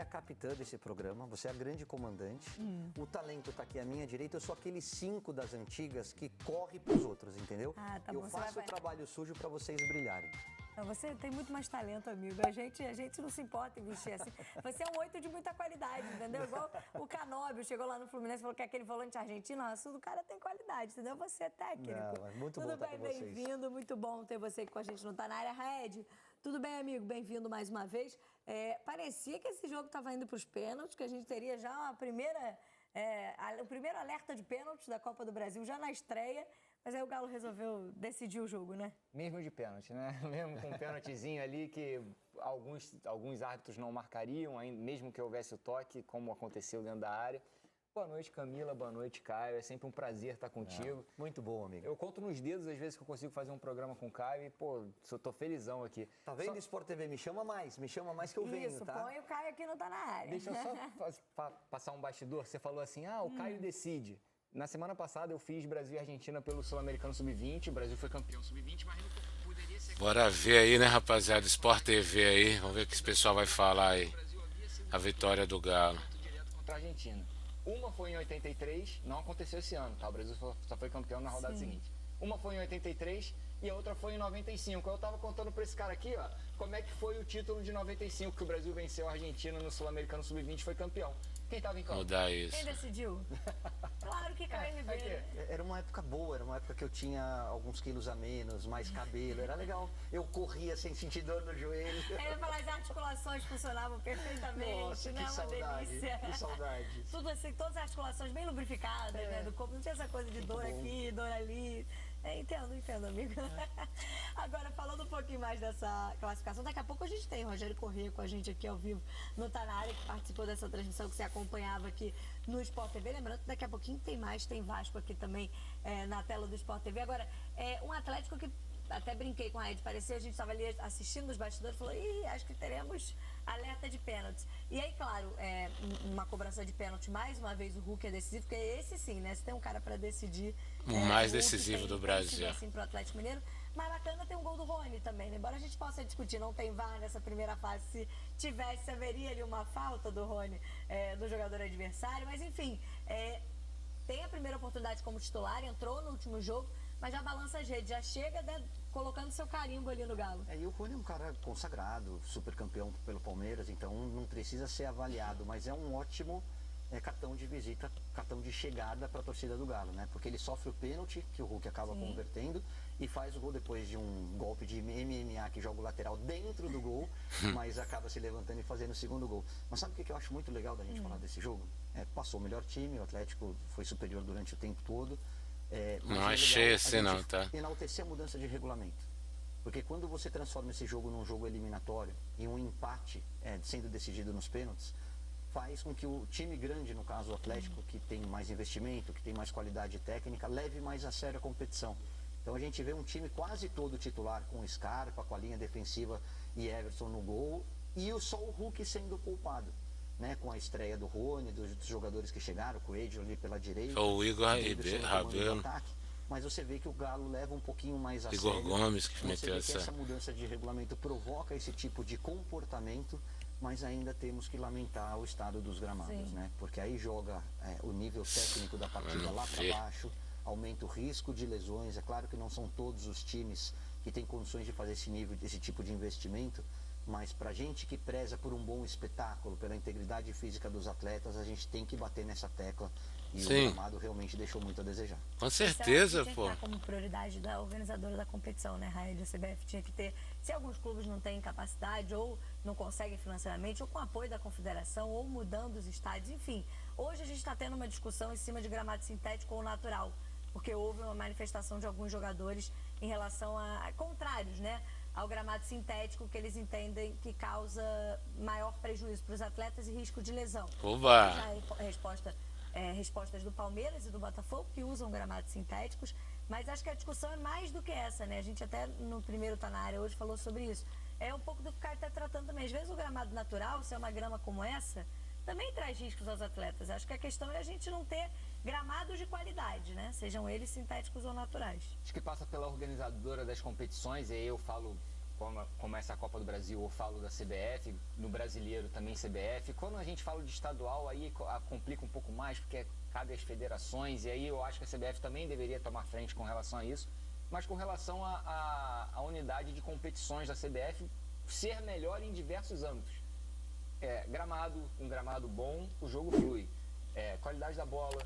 é a capitã desse programa, você é a grande comandante. O talento tá aqui à minha direita, eu sou aquele 5 das antigas que corre pros outros, entendeu? Ah, tá eu bom, faço o trabalho sujo para vocês brilharem. Você tem muito mais talento, amigo. A gente não se importa em vestir assim. Você é um 8 de muita qualidade, entendeu? Igual o Canóbio chegou lá no Fluminense e falou que aquele volante argentino, o cara tem qualidade, entendeu? Você é técnico. Não, é muito Tudo bom bem, estar com vocês. bem-vindo. Muito bom ter você aqui com a gente no Tá Na Área. Raed, tudo bem, amigo? Bem-vindo mais uma vez. Parecia que esse jogo estava indo para os pênaltis, que a gente teria já o primeiro alerta de pênaltis da Copa do Brasil já na estreia. Mas aí o Galo resolveu decidir o jogo, né? Mesmo de pênalti, né? Mesmo com um pênaltizinho ali que alguns árbitros não marcariam, mesmo que houvesse o toque, como aconteceu dentro da área. Boa noite, Camila. Boa noite, Caio. É sempre um prazer estar contigo. Muito bom, amigo. Eu conto nos dedos, às vezes, que eu consigo fazer um programa com o Caio e, pô, eu tô felizão aqui. Tá vendo, Sport TV? Me chama mais que eu venho, Isso, tá? põe o Caio aqui no Tá Na Área. Deixa eu só passar um bastidor. Você falou assim, o Caio decide. Na semana passada eu fiz Brasil e Argentina pelo Sul-Americano Sub-20, o Brasil foi campeão Sub-20, mas não poderia ser... Bora ver aí, né, rapaziada, Sport TV aí, vamos ver o que esse pessoal vai falar aí, a vitória do Galo. Contra a Argentina. Uma foi em 83, não aconteceu esse ano, tá? O Brasil só foi campeão na rodada seguinte. Uma foi em 83 e a outra foi em 95. Eu tava contando pra esse cara aqui, ó, como é que foi o título de 95, que o Brasil venceu a Argentina no Sul-Americano Sub-20 e foi campeão. Quem tava em campo? Mudar isso. Quem decidiu? Claro que Caio Ribeiro. Era uma época boa, era uma época que eu tinha alguns quilos a menos, mais cabelo, era legal. Eu corria sem sentir dor no joelho. Eu ia falar, as articulações funcionavam perfeitamente, Nossa, né? que saudade, delícia. que saudade. Tudo assim, todas as articulações bem lubrificadas, né, do corpo. Não tinha essa coisa de dor aqui, dor ali. Entendo, amigo. Agora, falando um pouquinho mais dessa classificação, daqui a pouco a gente tem Rogério Corrêa com a gente aqui ao vivo no Tá Na Área, que participou dessa transmissão que você acompanhava aqui no Sport TV. Lembrando que daqui a pouquinho tem Vasco aqui também na tela do Sport TV. Agora, um Atlético que até brinquei com a Ed, parecia, a gente estava ali assistindo os bastidores, falou, acho que teremos alerta de pênaltis. E aí, claro, uma cobrança de pênalti, mais uma vez o Hulk é decisivo, porque esse sim, né, se tem um cara para decidir... O mais decisivo do Brasil. Assim, pro Atlético Mineiro. Mas bacana tem um gol do Rony também, né? Embora a gente possa discutir, não tem VAR nessa primeira fase, se tivesse, haveria ali uma falta do Rony, do jogador adversário, mas enfim, tem a primeira oportunidade como titular, entrou no último jogo, mas já balança as redes, já chega, né, colocando seu carimbo ali no Galo. E o Rony é um cara consagrado, super campeão pelo Palmeiras, então não precisa ser avaliado, mas é um ótimo cartão de visita, cartão de chegada para a torcida do Galo, né? Porque ele sofre o pênalti, que o Hulk acaba convertendo, e faz o gol depois de um golpe de MMA que joga o lateral dentro do gol, mas acaba se levantando e fazendo o segundo gol. Mas sabe o que eu acho muito legal da gente falar desse jogo? Passou o melhor time, o Atlético foi superior durante o tempo todo. Não achei assim não, tá? Enaltecer a mudança de regulamento. Porque quando você transforma esse jogo num jogo eliminatório e um empate sendo decidido nos pênaltis, faz com que o time grande, no caso o Atlético, que tem mais investimento, que tem mais qualidade técnica, leve mais a sério a competição. Então a gente vê um time quase todo titular, com Scarpa, com a linha defensiva e Everson no gol, e só o Hulk sendo poupado, né? Com a estreia do Rony, dos jogadores que chegaram, com o Edson ali pela direita. O Igor Rabelo. Mas você vê que o Galo leva um pouquinho mais a Igor sério. Gomes que meteu essa mudança de regulamento provoca esse tipo de comportamento, mas ainda temos que lamentar o estado dos gramados, né? Porque aí joga o nível técnico da partida lá para baixo, aumenta o risco de lesões. É claro que não são todos os times que têm condições de fazer esse tipo de investimento, mas para gente que preza por um bom espetáculo, pela integridade física dos atletas, a gente tem que bater nessa tecla. E o gramado realmente deixou muito a desejar. Com certeza, pô. Tinha que estar como prioridade da organizadora da competição, né, Raed? A CBF tinha que ter, se alguns clubes não têm capacidade, ou não conseguem financeiramente, ou com apoio da confederação, ou mudando os estádios, enfim. Hoje a gente está tendo uma discussão em cima de gramado sintético ou natural, porque houve uma manifestação de alguns jogadores em relação a contrários, né, ao gramado sintético, que eles entendem que causa maior prejuízo para os atletas e risco de lesão. Oba! Já respostas do Palmeiras e do Botafogo, que usam gramados sintéticos, mas acho que a discussão é mais do que essa, né? A gente até no primeiro Tá Na Área hoje falou sobre isso. É um pouco do que o cara está tratando também. Às vezes o gramado natural, se é uma grama como essa, também traz riscos aos atletas. Acho que a questão é a gente não ter gramados de qualidade, né? Sejam eles sintéticos ou naturais. Acho que passa pela organizadora das competições, e aí eu falo começa a Copa do Brasil, eu falo da CBF, no brasileiro também CBF. Quando a gente fala de estadual, aí complica um pouco mais, porque cabe às federações, e aí eu acho que a CBF também deveria tomar frente com relação a isso. Mas com relação à unidade de competições da CBF ser melhor em diversos âmbitos. Gramado, um gramado bom, o jogo flui. Qualidade da bola,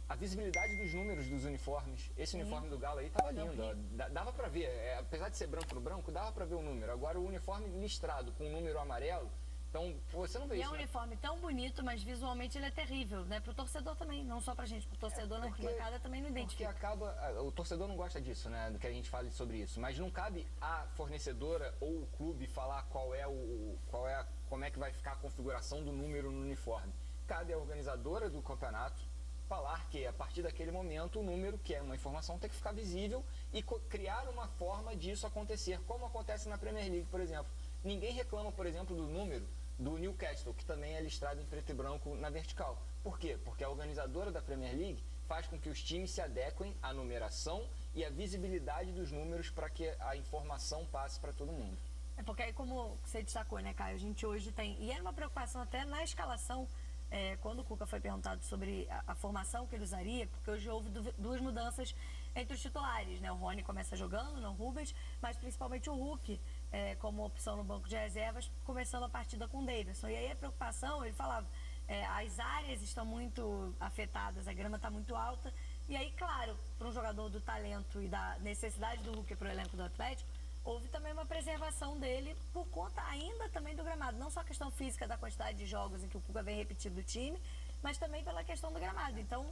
a visibilidade dos números dos uniformes. Esse uniforme do Galo aí tava lindo, ó. Dava pra ver, apesar de ser branco no branco, dava pra ver o número. Agora o uniforme listrado com o número amarelo, então você não vê isso. É um uniforme tão bonito, mas visualmente ele é terrível, né? Pro torcedor também, não só pra gente, pro torcedor na arquibancada também não identifica. Porque o torcedor não gosta disso, né? Do que a gente fale sobre isso. Mas não cabe a fornecedora ou o clube falar como é que vai ficar a configuração do número no uniforme. Cabe à organizadora do campeonato falar que a partir daquele momento o número, que é uma informação, tem que ficar visível e criar uma forma disso acontecer, como acontece na Premier League, por exemplo. Ninguém reclama, por exemplo, do número do Newcastle, que também é listrado em preto e branco na vertical. Por quê? Porque a organizadora da Premier League faz com que os times se adequem à numeração e à visibilidade dos números para que a informação passe para todo mundo. Porque aí, como você destacou, né, Caio, a gente hoje tem, e era uma preocupação até na escalação, quando o Cuca foi perguntado sobre a formação que ele usaria, porque hoje houve duas mudanças entre os titulares, né? O Rony começa jogando, não o Rubens, mas principalmente o Hulk, como opção no banco de reservas, começando a partida com o Davidson. E aí a preocupação, ele falava, as áreas estão muito afetadas, a grama está muito alta, e aí, claro, para um jogador do talento e da necessidade do Hulk para o elenco do Atlético, houve também uma preservação dele por conta ainda também do gramado. Não só a questão física da quantidade de jogos em que o Cuca vem repetindo o time, mas também pela questão do gramado. Então,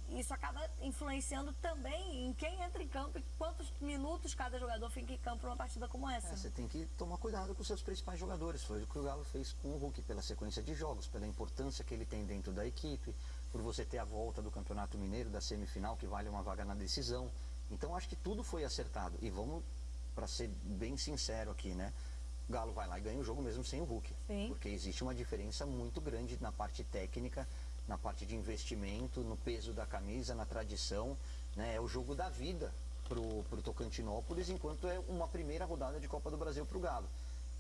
isso acaba influenciando também em quem entra em campo e quantos minutos cada jogador fica em campo numa partida como essa. Você tem que tomar cuidado com os seus principais jogadores. Foi o que o Galo fez com o Hulk, pela sequência de jogos, pela importância que ele tem dentro da equipe, por você ter a volta do Campeonato Mineiro, da semifinal, que vale uma vaga na decisão. Então, acho que tudo foi acertado. E vamos, para ser bem sincero aqui, né? O Galo vai lá e ganha o jogo mesmo sem o Hulk. Sim. Porque existe uma diferença muito grande na parte técnica, na parte de investimento, no peso da camisa, na tradição, né? É o jogo da vida pro Tocantinópolis, enquanto é uma primeira rodada de Copa do Brasil pro Galo.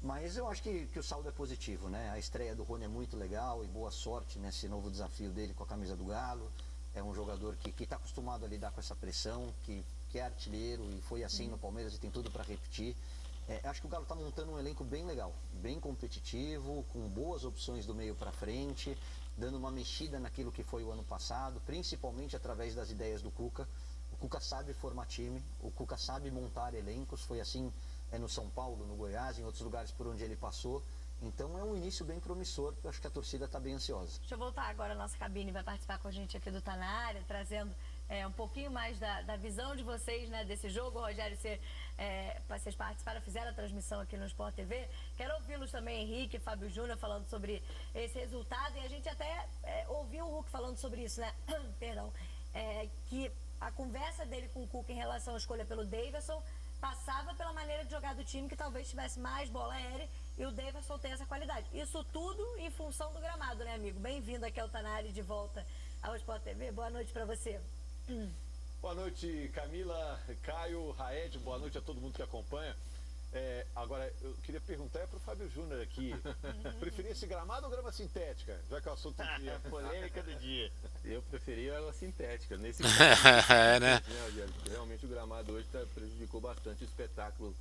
Mas eu acho que o saldo é positivo, né? A estreia do Rony é muito legal e boa sorte nesse novo desafio dele com a camisa do Galo. É um jogador que está acostumado a lidar com essa pressão, que é artilheiro e foi assim no Palmeiras e tem tudo para repetir. Acho que o Galo está montando um elenco bem legal, bem competitivo, com boas opções do meio para frente, dando uma mexida naquilo que foi o ano passado, principalmente através das ideias do Cuca. O Cuca sabe formar time, o Cuca sabe montar elencos, foi assim no São Paulo, no Goiás, em outros lugares por onde ele passou. Então é um início bem promissor, eu acho que a torcida está bem ansiosa. Deixa eu voltar agora à nossa cabine, vai participar com a gente aqui do Tá Na Área, trazendo um pouquinho mais da visão de vocês, né, desse jogo. Rogério, vocês participaram, fizeram a transmissão aqui no Sport TV. Quero ouvi-los também, Henrique, Fábio Júnior, falando sobre esse resultado. E a gente até ouviu o Hulk falando sobre isso, né? Perdão. Que a conversa dele com o Cuca em relação à escolha pelo Davidson passava pela maneira de jogar do time, que talvez tivesse mais bola aérea, e o Davidson tem essa qualidade. Isso tudo em função do gramado, né, amigo? Bem-vindo aqui ao Tá Na Área, de volta ao Sport TV. Boa noite para você. Boa noite, Camila, Caio, Raed, boa noite a todo mundo que acompanha. Agora, eu queria perguntar para o Fábio Júnior aqui, preferia esse gramado ou grama sintética? Já que é o assunto do dia. Polêmica do dia. Eu preferia ela sintética. Nesse Né? né, realmente o gramado hoje prejudicou bastante o espetáculo,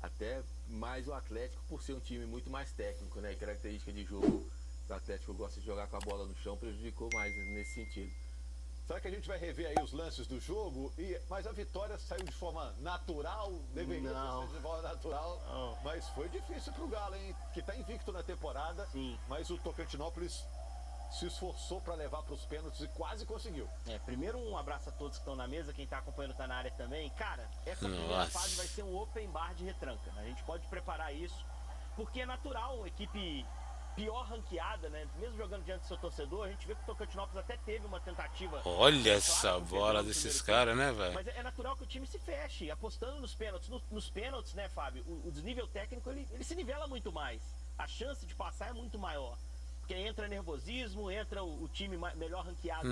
até mais o Atlético, por ser um time muito mais técnico, né? Característica de jogo, o Atlético gosta de jogar com a bola no chão, prejudicou mais nesse sentido. Será que a gente vai rever aí os lances do jogo? Mas a vitória saiu de forma natural? Deveria ser de forma natural. Não. Mas foi difícil pro Galo, hein? Que tá invicto na temporada. Sim. Mas o Tocantinópolis se esforçou para levar para os pênaltis e quase conseguiu. Primeiro um abraço a todos que estão na mesa, quem tá acompanhando tá na área também. Cara, essa primeira fase vai ser um open bar de retranca. A gente pode preparar isso, porque é natural uma equipe pior ranqueada, né? Mesmo jogando diante do seu torcedor, a gente vê que o Tocantinópolis até teve uma tentativa. Olha essa bola desses caras, né, velho? Mas é natural que o time se feche, apostando nos pênaltis. Nos pênaltis, né, Fábio? O desnível técnico, ele se nivela muito mais. A chance de passar é muito maior. Porque entra nervosismo, entra o time melhor ranqueado,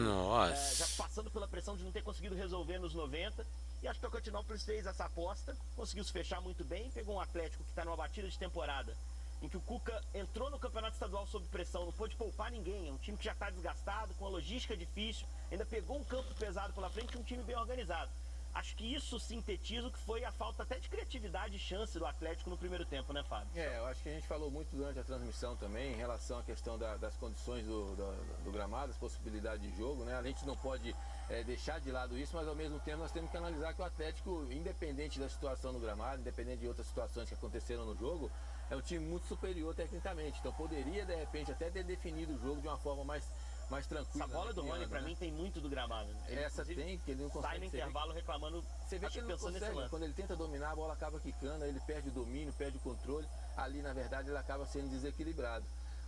já passando pela pressão de não ter conseguido resolver nos 90. E acho que o Tocantinópolis fez essa aposta, conseguiu se fechar muito bem, pegou um Atlético que está numa batida de temporada, em que o Cuca entrou no campeonato estadual sob pressão, não pôde poupar ninguém, é um time que já está desgastado, com a logística difícil, ainda pegou um campo pesado pela frente e um time bem organizado. Acho que isso sintetiza o que foi a falta até de criatividade e chance do Atlético no primeiro tempo, né, Fábio? Eu acho que a gente falou muito durante a transmissão também em relação à questão das condições do gramado, as possibilidades de jogo, né? A gente não pode deixar de lado isso, mas ao mesmo tempo nós temos que analisar que o Atlético, independente da situação no gramado, independente de outras situações que aconteceram no jogo, é um time muito superior tecnicamente. Então poderia, de repente, até ter definido o jogo de uma forma mais tranquila. Essa bola do Rony, pra mim, tem muito do gramado. Né? Essa tem, que ele não consegue. Sai no intervalo reclamando, você vê que ele não consegue, quando ele tenta dominar, a bola acaba quicando, aí ele perde o domínio, perde o controle. Ali, na verdade, ele acaba sendo desequilibrado.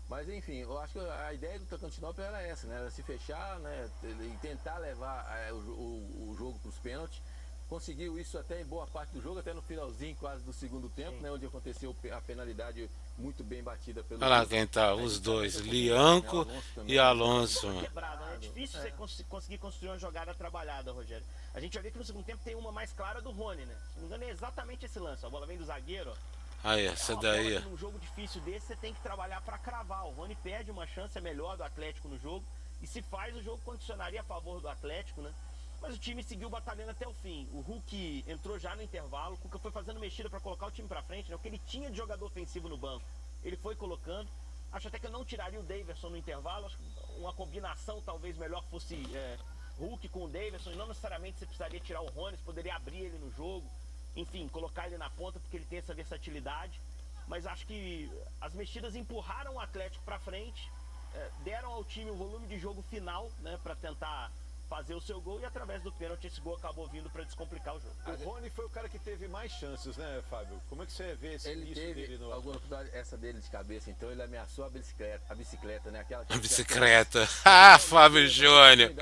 Mas, enfim, eu acho que a ideia do Tocantinópolis era essa, né? Era se fechar, né? E tentar levar o jogo para os pênaltis. Conseguiu isso até em boa parte do jogo, até no finalzinho quase do segundo tempo, né? Onde aconteceu a penalidade muito bem batida pelo... Olha lá quem tá, os dois, Lianco e Alonso. Quebrada, né? É difícil você conseguir construir uma jogada trabalhada, Rogério. A gente já vê que no segundo tempo tem uma mais clara do Rony, né? Se não me engano é exatamente esse lance, a bola vem do zagueiro, ó. Aí, essa daí, ó. Num jogo difícil desse, você tem que trabalhar para cravar. O Rony perde uma chance melhor do Atlético no jogo, e se faz, o jogo condicionaria a favor do Atlético, né? Mas o time seguiu batalhando até o fim. O Hulk entrou já no intervalo, o Cuca foi fazendo mexida para colocar o time para frente, né? O que ele tinha de jogador ofensivo no banco, ele foi colocando. Acho até que eu não tiraria o Daverson no intervalo, acho que uma combinação talvez melhor fosse Hulk com o Daverson, e não necessariamente você precisaria tirar o Rony, você poderia abrir ele no jogo, enfim, colocar ele na ponta porque ele tem essa versatilidade. Mas acho que as mexidas empurraram o Atlético para frente, deram ao time o volume de jogo final, né, para tentar fazer o seu gol, e através do pênalti esse gol acabou vindo para descomplicar o jogo. O Rony foi o cara que teve mais chances, né, Fábio? Como é que você vê esse Ele início teve dele no... alguma oportunidade, essa dele de cabeça, então ele ameaçou a bicicleta, né? Aquela A bicicleta. Ah, Fábio Júnior.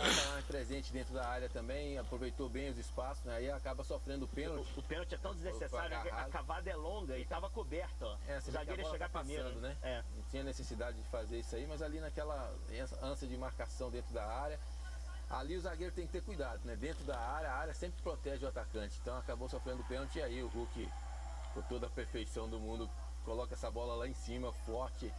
Presente dentro da área também, aproveitou bem os espaços, né? Aí acaba sofrendo o pênalti. O pênalti é tão desnecessário, a cavada é longa e estava coberta, ó. O zagueiro ia chegar primeiro, passando, né? Não tinha necessidade de fazer isso aí, mas ali naquela ânsia de marcação dentro da área, ali o zagueiro tem que ter cuidado, né? Dentro da área, a área sempre protege o atacante. Então acabou sofrendo pênalti, e aí o Hulk, com toda a perfeição do mundo, coloca essa bola lá em cima, forte,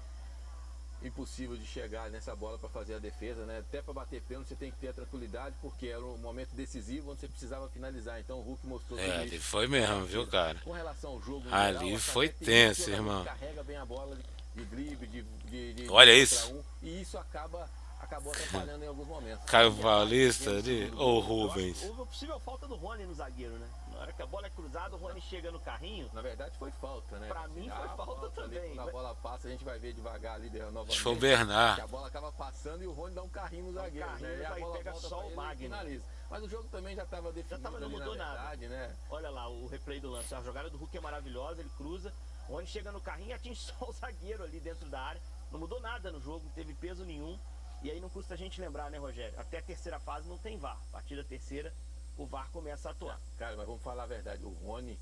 impossível de chegar nessa bola para fazer a defesa, né? Até para bater pênalti você tem que ter a tranquilidade, porque era um momento decisivo onde você precisava finalizar. Então o Hulk mostrou tudo Ali isso. foi mesmo, viu, cara? Com relação ao jogo, Ali foi tenso, irmão. Carrega bem a bola de drible, de Olha um isso. contra um, e isso acabou atrapalhando em alguns momentos. Caio Paulista ali, ou Rubens. Houve a possível falta do Rony no zagueiro, né? Na hora que a bola é cruzada, o Rony chega no carrinho. Na verdade foi falta, né? Pra mim foi falta também. Ali, quando a bola passa, a gente vai ver devagar ali novamente. Acho que foi o Bernard. Que a bola acaba passando e o Rony dá um carrinho no zagueiro, carrinho, né? E a bola pega volta só pra o ele e Magno. finaliza. Mas o jogo também já estava definido. Não mudou nada. Né? Olha lá o replay do lance. A jogada do Hulk é maravilhosa, ele cruza. O Rony chega no carrinho e atinge só o zagueiro ali dentro da área. Não mudou nada no jogo, não teve peso nenhum. E aí não custa a gente lembrar, né, Rogério? Até a terceira fase não tem VAR. A partir da terceira, o VAR começa a atuar. Cara, mas vamos falar a verdade. O Rony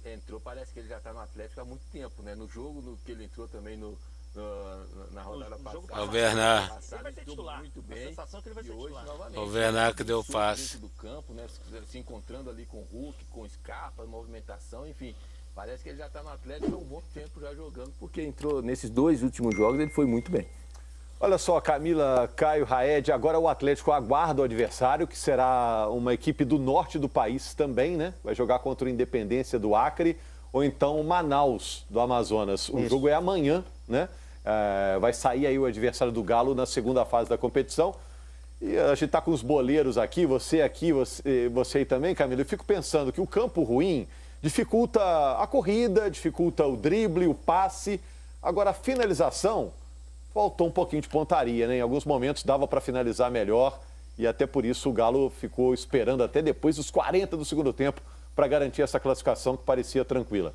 entrou, parece que ele já está no Atlético há muito tempo, né? No jogo que ele entrou também na rodada passada. O Bernard. Ele vai ser titular. Muito A bem. sensação é que ele vai E ser hoje, titular. novamente, O Bernard que deu o passe. dentro do campo, né? Se encontrando ali com o Hulk, com o Scarpa, movimentação, enfim. Parece que ele já está no Atlético há um bom tempo já jogando, porque entrou nesses 2 últimos jogos, ele foi muito bem. Olha só, Camila, Caio, Raed, agora o Atlético aguarda o adversário, que será uma equipe do norte do país também, né? Vai jogar contra o Independência do Acre ou então o Manaus do Amazonas. O jogo é amanhã, né? Vai sair aí o adversário do Galo na segunda fase da competição. E a gente está com os boleiros aqui, você aí também, Camila. Eu fico pensando que o campo ruim dificulta a corrida, dificulta o drible, o passe. Agora, a finalização... faltou um pouquinho de pontaria, né? Em alguns momentos dava para finalizar melhor e até por isso o Galo ficou esperando até depois dos 40 do segundo tempo para garantir essa classificação que parecia tranquila.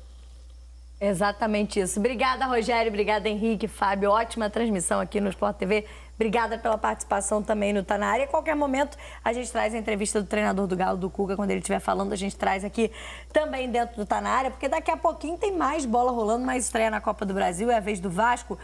Exatamente isso. Obrigada, Rogério. Obrigada, Henrique, Fábio. Ótima transmissão aqui no Sport TV. Obrigada pela participação também no Tá Na Área. A qualquer momento a gente traz a entrevista do treinador do Galo, do Cuca, quando ele estiver falando, a gente traz aqui também dentro do Tá Na Área, porque daqui a pouquinho tem mais bola rolando, mais estreia na Copa do Brasil, é a vez do Vasco.